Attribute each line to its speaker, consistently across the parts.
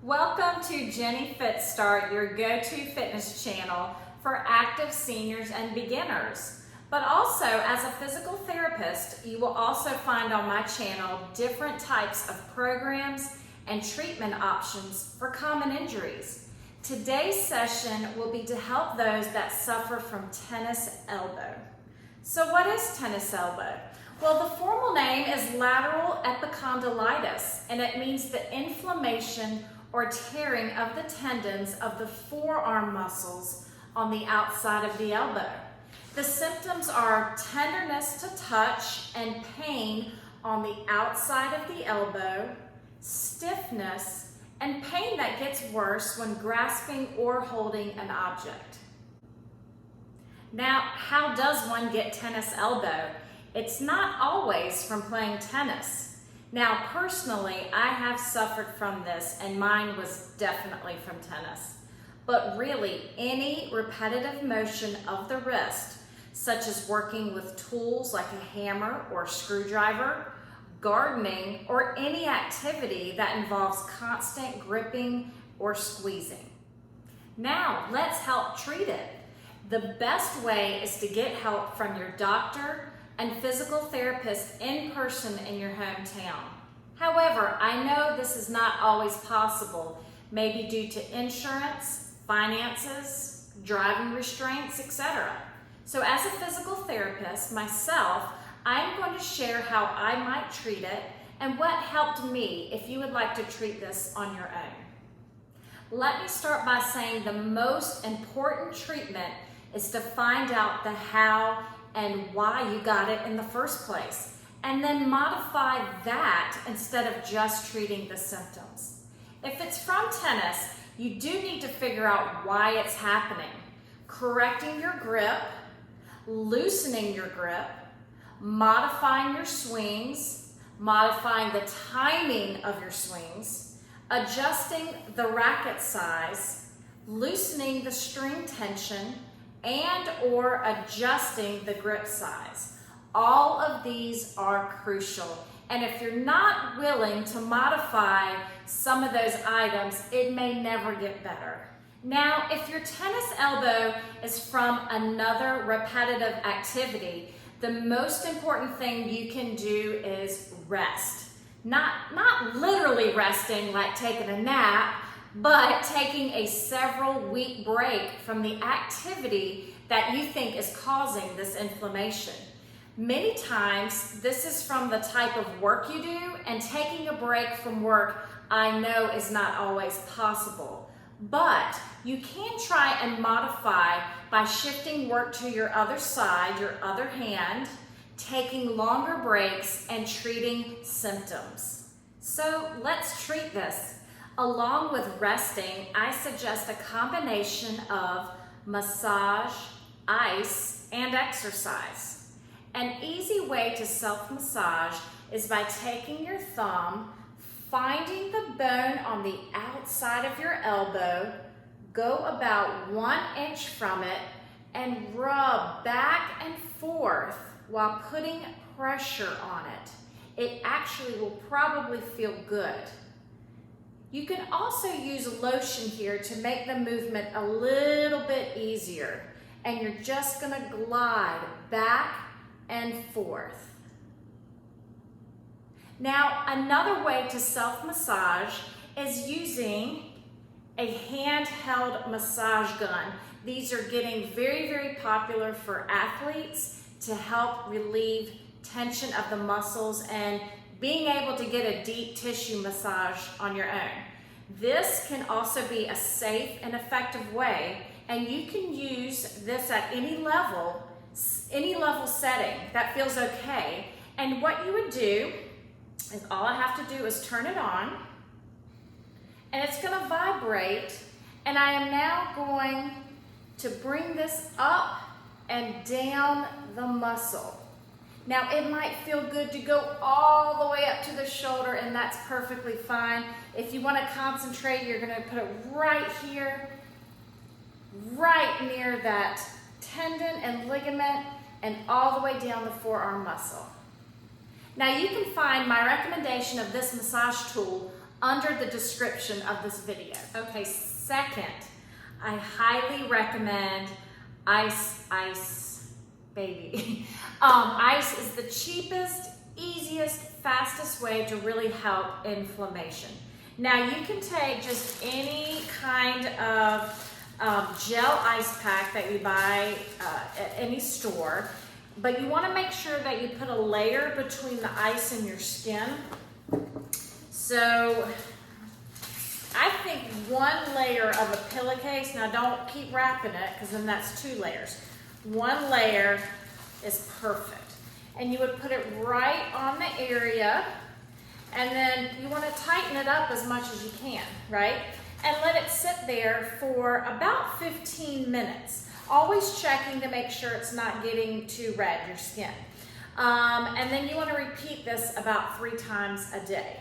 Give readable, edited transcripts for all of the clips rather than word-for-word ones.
Speaker 1: Welcome to Jenny Fit Start, your go-to fitness channel for active seniors and beginners. But also, as a physical therapist, you will also find on my channel different types of programs and treatment options for common injuries. Today's session will be to help those that suffer from tennis elbow. So what is tennis elbow? Well, the formal name is lateral epicondylitis, and it means the inflammation or tearing of the tendons of the forearm muscles on the outside of the elbow. The symptoms are tenderness to touch and pain on the outside of the elbow, stiffness, and pain that gets worse when grasping or holding an object. Now, how does one get tennis elbow? It's not always from playing tennis. Now, personally, I have suffered from this, and mine was definitely from tennis. But really, any repetitive motion of the wrist, such as working with tools like a hammer or screwdriver, gardening, or any activity that involves constant gripping or squeezing. Now, let's help treat it. The best way is to get help from your doctor and physical therapist in person in your hometown. However, I know this is not always possible, maybe due to insurance, finances, driving restraints, etc. So as a physical therapist myself, I'm going to share how I might treat it and what helped me if you would like to treat this on your own. Let me start by saying the most important treatment is to find out the how and why you got it in the first place, and then modify that instead of just treating the symptoms. If it's from tennis, you do need to figure out why it's happening. Correcting your grip, loosening your grip, modifying your swings, modifying the timing of your swings, adjusting the racket size, loosening the string tension, and or adjusting the grip size. All of these are crucial. And if you're not willing to modify some of those items, it may never get better. Now, if your tennis elbow is from another repetitive activity, the most important thing you can do is rest. Not literally resting like taking a nap, but taking a several-week break from the activity that you think is causing this inflammation. Many times, this is from the type of work you do, and taking a break from work, I know, is not always possible. But you can try and modify by shifting work to your other side, your other hand, taking longer breaks, and treating symptoms. So let's treat this. Along with resting, I suggest a combination of massage, ice, and exercise. An easy way to self-massage is by taking your thumb, finding the bone on the outside of your elbow, go about 1 inch from it, and rub back and forth while putting pressure on it. It actually will probably feel good. You can also use lotion here to make the movement a little bit easier, and you're just going to glide back and forth. Now, another way to self-massage is using a handheld massage gun. These are getting very, very popular for athletes to help relieve tension of the muscles and being able to get a deep tissue massage on your own. This can also be a safe and effective way, and you can use this at any level setting that feels okay. And what you would do is all I have to do is turn it on, and it's going to vibrate, and I am now going to bring this up and down the muscle. Now, it might feel good to go all the way up to the shoulder, and that's perfectly fine. If you want to concentrate, you're going to put it right here, right near that tendon and ligament, and all the way down the forearm muscle. Now, you can find my recommendation of this massage tool under the description of this video. Okay, second, I highly recommend Ice, baby. Ice is the cheapest, easiest, fastest way to really help inflammation. Now you can take just any kind of gel ice pack that you buy at any store, but you want to make sure that you put a layer between the ice and your skin. So I think one layer of a pillowcase, now don't keep wrapping it because then that's 2 layers. 1 layer is perfect. And you would put it right on the area, and then you want to tighten it up as much as you can, right? And let it sit there for about 15 minutes. Always checking to make sure it's not getting too red, your skin. And then you want to repeat this about 3 times a day.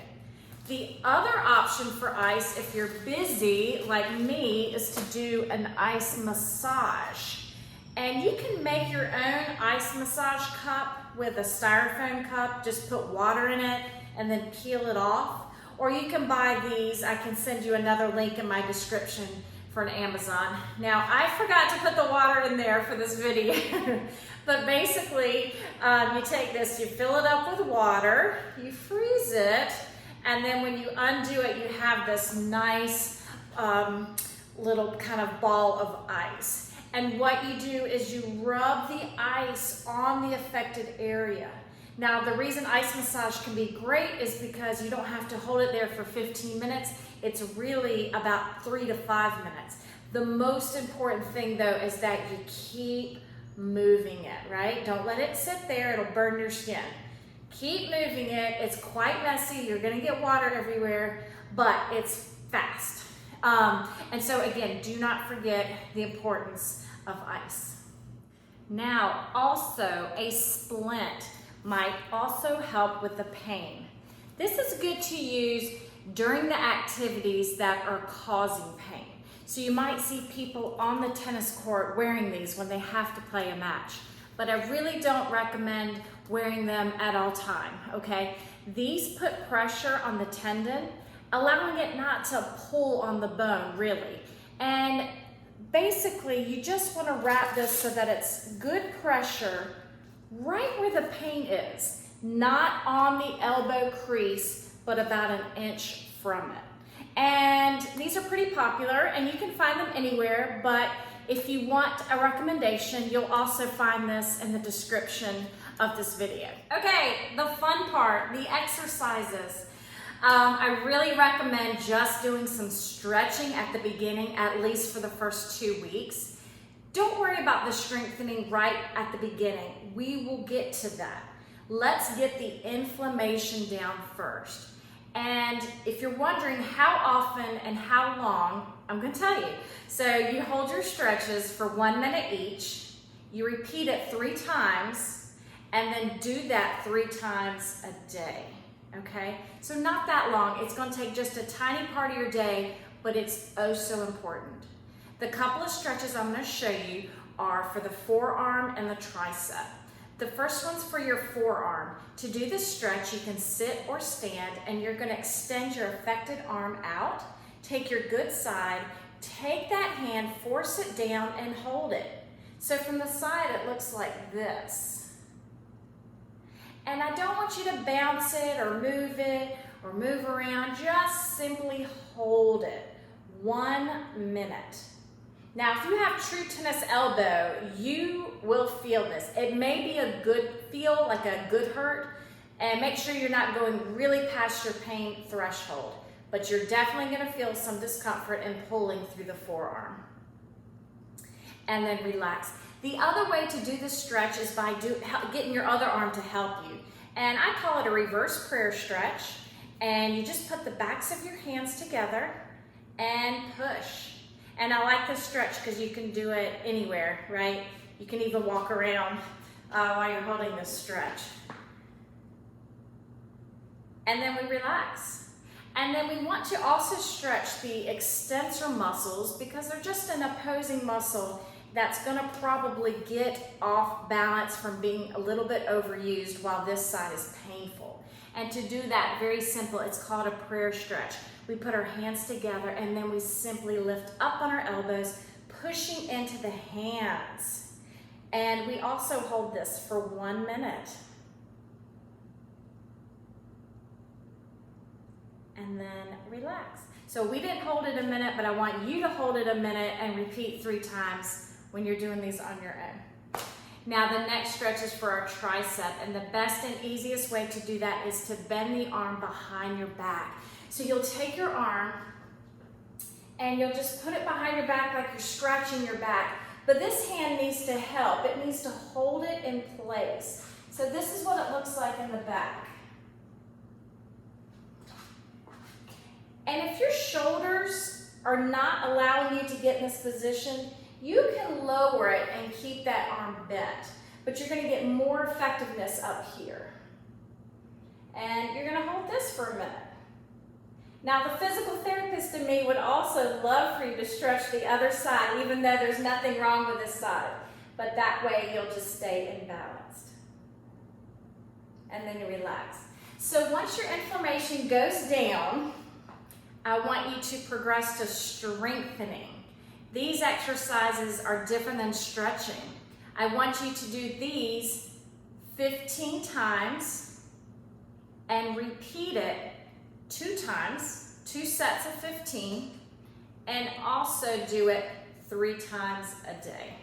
Speaker 1: The other option for ice, if you're busy like me, is to do an ice massage. And you can make your own ice massage cup with a styrofoam cup. Just put water in it and then peel it off. Or you can buy these. I can send you another link in my description for an Amazon. Now, I forgot to put the water in there for this video. But basically, you take this, you fill it up with water, you freeze it, and then when you undo it, you have this nice little kind of ball of ice. And what you do is you rub the ice on the affected area. Now, the reason ice massage can be great is because you don't have to hold it there for 15 minutes. It's really about 3 to 5 minutes. The most important thing, though, is that you keep moving it, right? Don't let it sit there. It'll burn your skin. Keep moving it. It's quite messy. You're going to get water everywhere, but it's fast. And so, again, do not forget the importance of ice. Now, also, a splint might also help with the pain. This is good to use during the activities that are causing pain. So you might see people on the tennis court wearing these when they have to play a match. But I really don't recommend wearing them at all time, okay? These put pressure on the tendon, allowing it not to pull on the bone, really. And basically, you just want to wrap this so that it's good pressure right where the pain is, not on the elbow crease, but about 1 inch from it. And these are pretty popular, and you can find them anywhere, but if you want a recommendation, you'll also find this in the description of this video. Okay, the fun part, the exercises. I really recommend just doing some stretching at the beginning, at least for the first 2 weeks. Don't worry about the strengthening right at the beginning. We will get to that. Let's get the inflammation down first. And if you're wondering how often and how long, I'm going to tell you. So you hold your stretches for 1 minute each. You repeat it 3 times, and then do that 3 times a day. Okay, so not that long. It's going to take just a tiny part of your day, but it's oh so important. The couple of stretches I'm going to show you are for the forearm and the tricep. The first one's for your forearm. To do this stretch, you can sit or stand, and you're going to extend your affected arm out. Take your good side, take that hand, force it down, and hold it. So from the side, it looks like this. And I don't want you to bounce it or move around. Just simply hold it. 1 minute. Now, if you have true tennis elbow, you will feel this. It may be a good feel, like a good hurt, and make sure you're not going really past your pain threshold. But you're definitely going to feel some discomfort in pulling through the forearm. And then relax. The other way to do this stretch is by getting your other arm to help you. And I call it a reverse prayer stretch. And you just put the backs of your hands together and push. And I like this stretch because you can do it anywhere, right? You can even walk around while you're holding this stretch. And then we relax. And then we want to also stretch the extensor muscles because they're just an opposing muscle that's going to probably get off balance from being a little bit overused while this side is painful. And to do that, very simple, it's called a prayer stretch. We put our hands together and then we simply lift up on our elbows, pushing into the hands. And we also hold this for 1 minute. And then relax. So we didn't hold it a minute, but I want you to hold it a minute and repeat 3 times when you're doing these on your own. Now the next stretch is for our tricep, and the best and easiest way to do that is to bend the arm behind your back. So you'll take your arm and you'll just put it behind your back like you're scratching your back. But this hand needs to help. It needs to hold it in place. So this is what it looks like in the back. And if your shoulders are not allowing you to get in this position, you can lower it and keep that arm bent, but you're going to get more effectiveness up here. And you're going to hold this for a minute. Now the physical therapist in me would also love for you to stretch the other side, even though there's nothing wrong with this side. But that way you'll just stay imbalanced. And then you relax. So once your inflammation goes down, I want you to progress to strengthening. These exercises are different than stretching. I want you to do these 15 times and repeat it 2 times, 2 sets of 15, and also do it 3 times a day.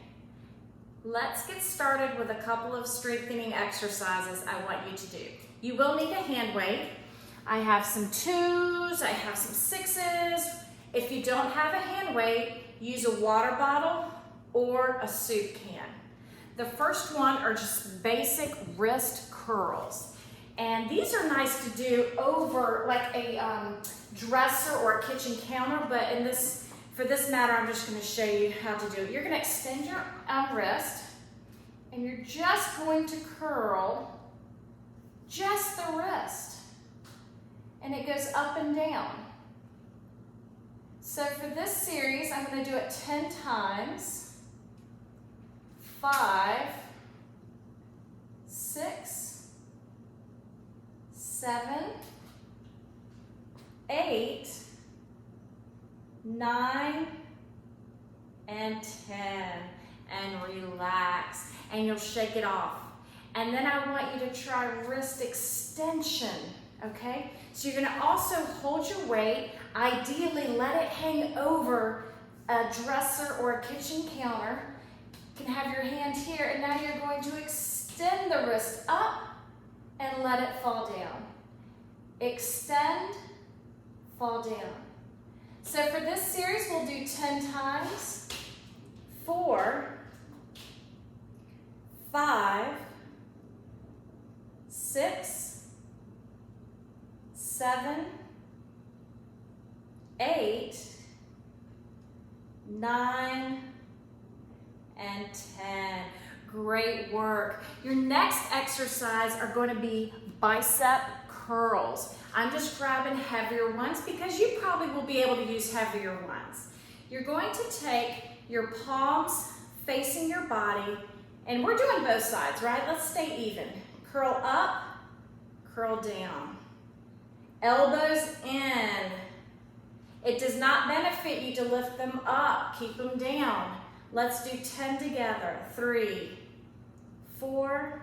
Speaker 1: Let's get started with a couple of strengthening exercises I want you to do. You will need a hand weight. I have some 2s, I have some 6s. If you don't have a hand weight, use a water bottle or a soup can. The first one are just basic wrist curls. And these are nice to do over like a dresser or a kitchen counter, but for this matter, I'm just going to show you how to do it. You're going to extend your wrist, and you're just going to curl just the wrist. And it goes up and down. So for this series, I'm going to do it 10 times. 5, 6, 7, 8, 9, and 10. And relax. And you'll shake it off. And then I want you to try wrist extension. Okay? So you're going to also hold your weight. Ideally, let it hang over a dresser or a kitchen counter. You can have your hand here, and now you're going to extend the wrist up and let it fall down. Extend, fall down. So for this series, we'll do 10 times. 4, 5, 6, 7, 8, 9, and 10. Great work. Your next exercise are going to be bicep curls. I'm just grabbing heavier ones because you probably will be able to use heavier ones. You're going to take your palms facing your body, and we're doing both sides, right? Let's stay even. Curl up, curl down. Elbows in. It does not benefit you to lift them up. Keep them down. Let's do 10 together. 3, 4,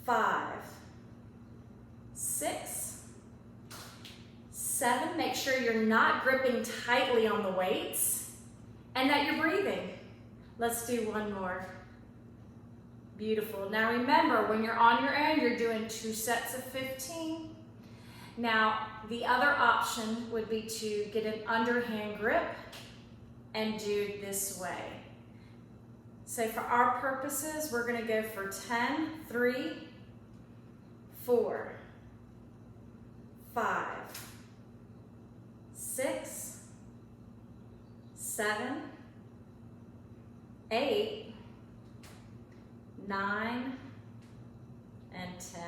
Speaker 1: 5, 6, 7. Make sure you're not gripping tightly on the weights and that you're breathing. Let's do one more. Beautiful. Now remember, when you're on your own, you're doing 2 sets of 15. Now, the other option would be to get an underhand grip and do it this way. So for our purposes, we're going to go for 10, 3, 4, 5, 6, 7, 8, 9, and 10.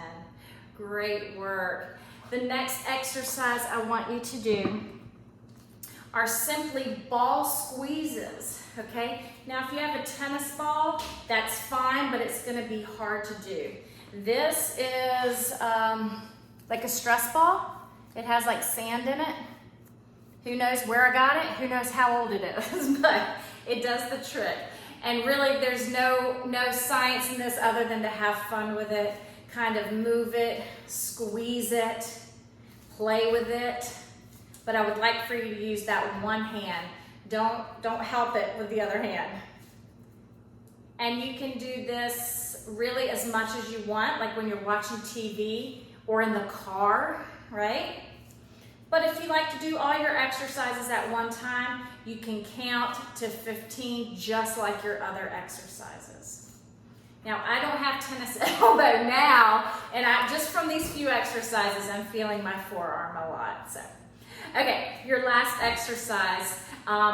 Speaker 1: Great work. The next exercise I want you to do are simply ball squeezes, okay? Now if you have a tennis ball, that's fine, but it's gonna be hard to do. This is like a stress ball. It has like sand in it. Who knows where I got it? Who knows how old it is? But it does the trick. And really, there's no science in this other than to have fun with it, kind of move it, squeeze it, play with it. But I would like for you to use that with one hand. Don't help it with the other hand. And you can do this really as much as you want, like when you're watching TV or in the car, right? But if you like to do all your exercises at one time, you can count to 15 just like your other exercises. Now, I don't have tennis elbow now, and just from these few exercises, I'm feeling my forearm a lot. So, okay, your last exercise,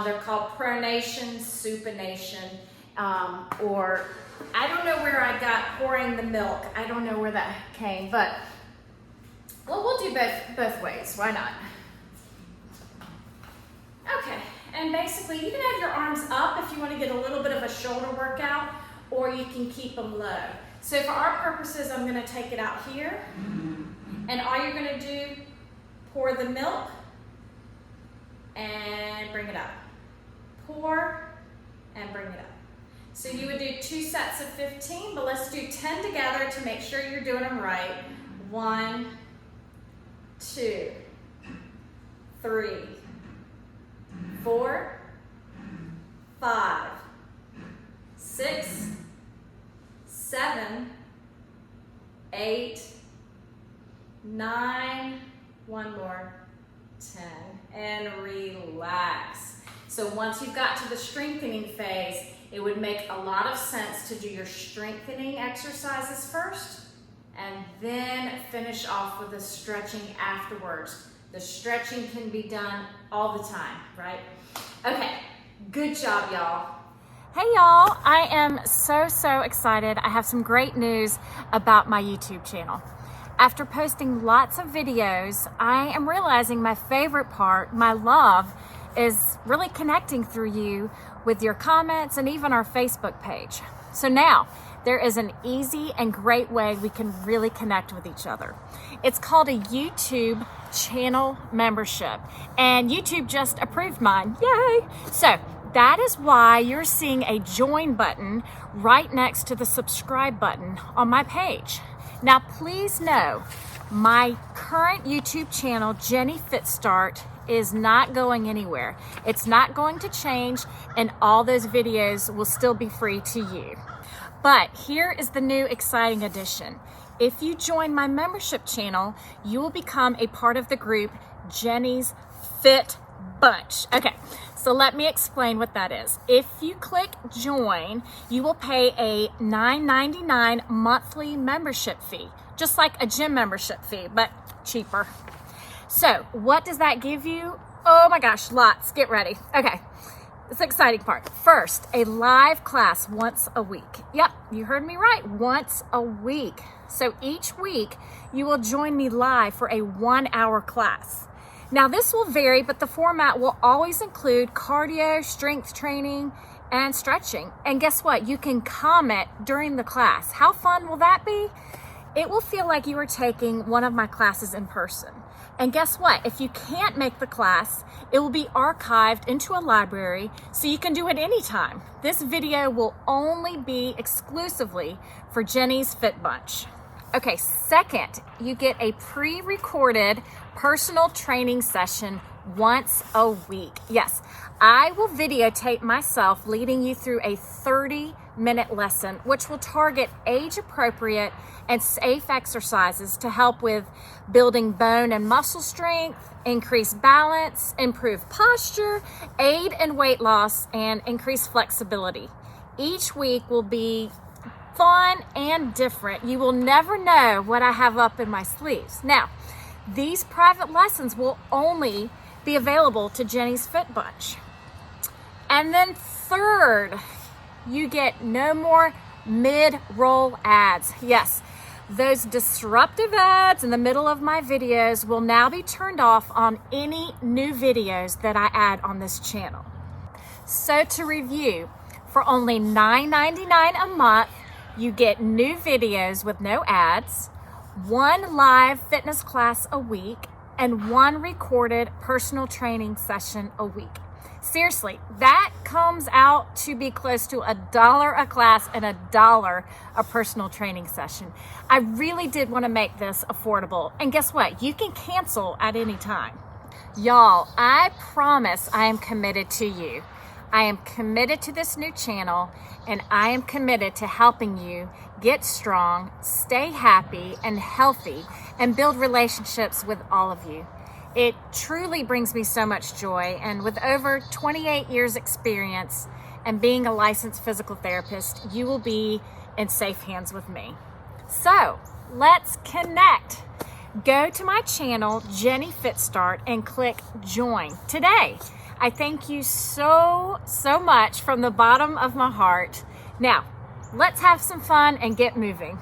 Speaker 1: they're called pronation, supination, or I don't know where I got pouring the milk. I don't know where that came, but well, we'll do both ways. Why not? Okay, and basically you can have your arms up if you want to get a little bit of a shoulder workout, or you can keep them low. So for our purposes, I'm going to take it out here, and all you're going to do, pour the milk and bring it up. Pour and bring it up. So you would do 2 sets of 15, but let's do 10 together to make sure you're doing them right. 1, 2, 3, 4, 5, 6, 7, 8, 9, one more, 10, and relax. So once you've got to the strengthening phase, it would make a lot of sense to do your strengthening exercises first and then finish off with the stretching afterwards. The stretching can be done all the time, right? Okay, good job, y'all. Hey y'all, I am so excited. I have some great news about my YouTube channel. After posting lots of videos, I am realizing my favorite part, my love, is really connecting through you with your comments and even our Facebook page. So now, there is an easy and great way we can really connect with each other. It's called a YouTube channel membership, and YouTube just approved mine. Yay! So that is why you're seeing a join button right next to the subscribe button on my page. Now, please know my current YouTube channel, Jenny Fit Start, is not going anywhere. It's not going to change, and all those videos will still be free to you. But here is the new exciting addition. If you join my membership channel, you will become a part of the group Jenny's Fit Bunch. Okay, so let me explain what that is. If you click join, you will pay a $9.99 monthly membership fee, just like a gym membership fee, but cheaper. So what does that give you? Oh my gosh, lots. Get ready. Okay. It's the exciting part. First, a live class once a week. Yep, you heard me right, once a week. So each week, you will join me live for a 1-hour class. Now this will vary, but the format will always include cardio, strength training, and stretching. And guess what? You can comment during the class. How fun will that be? It will feel like you are taking one of my classes in person. And guess what? If you can't make the class, it will be archived into a library so you can do it anytime. This video will only be exclusively for Jenny's Fit Bunch. Okay, second, you get a pre-recorded personal training session once a week. Yes, I will videotape myself leading you through a 30-minute lesson, which will target age-appropriate and safe exercises to help with building bone and muscle strength, increase balance, improve posture, aid in weight loss, and increase flexibility. Each week will be fun and different. You will never know what I have up in my sleeves. Now, these private lessons will only be available to Jenny's Fit Bunch. And then third, you get no more mid-roll ads. Yes, those disruptive ads in the middle of my videos will now be turned off on any new videos that I add on this channel. So to review, for only $9.99 a month, You get new videos with no ads, one live fitness class a week, and one recorded personal training session a week. Seriously, that comes out to be close to $1 a class and $1 a personal training session. I really did want to make this affordable. And guess what? You can cancel at any time. Y'all, I promise I am committed to you. I am committed to this new channel, and I am committed to helping you get strong, stay happy and healthy, and build relationships with all of you. It truly brings me so much joy, and with over 28 years experience and being a licensed physical therapist, you will be in safe hands with me. So let's connect. Go to my channel, Jenny Fitstart, and click join today. I thank you so much from the bottom of my heart. Now, let's have some fun and get moving.